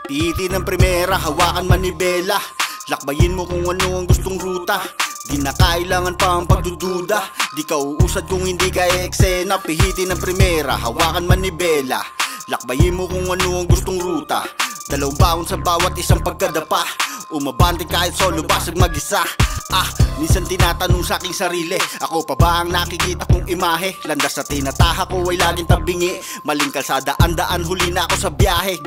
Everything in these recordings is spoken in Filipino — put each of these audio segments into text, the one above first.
Pihitin ng primera, hawakan manibela. Lakbayin mo kung ano ang gustong ruta. Di na kailangan pa ang pagdududa. Di ka uusad kung hindi ka eksena. Pihitin ng primera, hawakan manibela. Lakbayin mo kung ano ang gustong ruta. Dalawang baon sa bawat isang pagkadapa. Umabante kahit solo, basag mag-isa. Minsan tinatanong sa aking sarili, ako pa ba ang nakikita kong imahe? Landas na tinataha ko ay laging tabingi. Maling kalsada, andaan, huli na ako sa biyahe.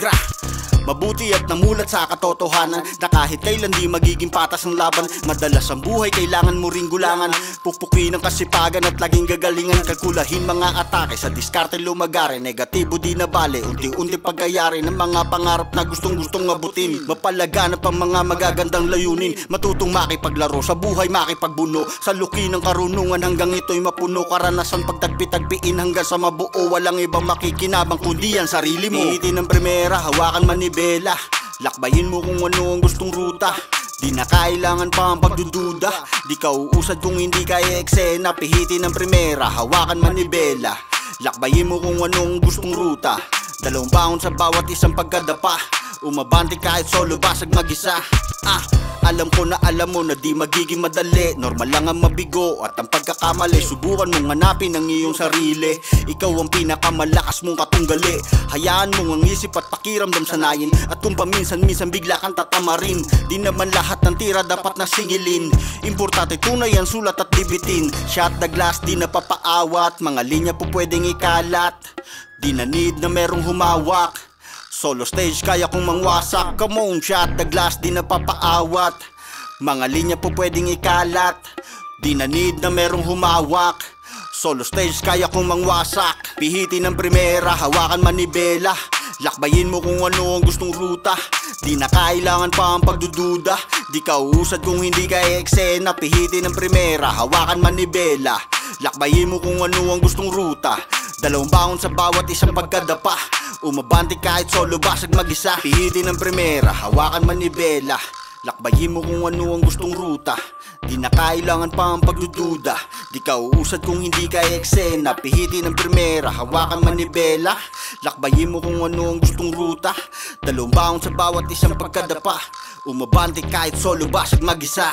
Mabuti at namulat sa katotohanan na kahit kailan di magiging patas ang laban. Madalas ang buhay kailangan mo ring gulangan. Pukpukin ang kasipagan at laging gagalingan. Kalkulahin mga atake sa diskarte lumagare. Negatibo di na bale, unti-unti pagkayari ng mga pangarap na gustong-gustong abutin. Mapalaganap ang mga magagandang layunin. Matutong makipaglaro sa buhay, makipagbuno sa luki ng karunungan hanggang ito'y mapuno. Karanasan pagtagpi-tagpiin hanggang sa mabuo. Walang ibang makikinabang kundi ang sarili mo. Pihitin ng primera, hawakan manibela. Lakbayin mo kung ano ang gustong ruta. Di na kailangan pa ang pagdududa. Di ka uusad kung hindi ka eksena. Pihitin ng primera, hawakan manibela. Lakbayin mo kung ano ang gustong ruta. Dalawang baon sa bawat isang pagkadapa. Umabante kahit solo, basag mag-isa. Alam ko na alam mo na di magiging madali. Normal lang ang mabigo at ang pagkakamali. Subukan mong hanapin ang iyong sarili. Ikaw ang pinakamalakas mong katunggali. Hayaan mo ang isip at pakiramdam sanayin. At kung paminsan-minsan bigla kang tatamarin, di naman lahat ng tira dapat nasingilin. Importante tunay ang sulat at bibitin. Shot the glass, di napapaawat. Mga linya po pwedeng ikalat. Di na need na merong humawak. Solo stage kaya kong mangwasak. Come on, shot the glass, di napapaawat. Mga linya po pwedeng ikalat. Di na need na merong humawak. Solo stage kaya kong mangwasak. Pihitin ng primera, hawakan manibela. Lakbayin mo kung ano ang gustong ruta. Di na kailangan pa ang pagdududa. Di ka uusad kung hindi ka eksena. Pihitin ng primera, hawakan manibela. Lakbayin mo kung ano ang gustong ruta. Dalawang baon sa bawat isang pagkadapa. Umabante kahit solo, basag mag-isa. Pihitin ng primera, hawakan manibela. Lakbayin mo kung ano ang gustong ruta. Di na kailangan pa ang pagdududa. Di ka uusad kung hindi ka eksena. Pihitin ng primera, hawakan manibela. Lakbayin mo kung ano ang gustong ruta. Dalawang baon sa bawat isang pagkadapa. Umabante kahit solo, basag mag-isa.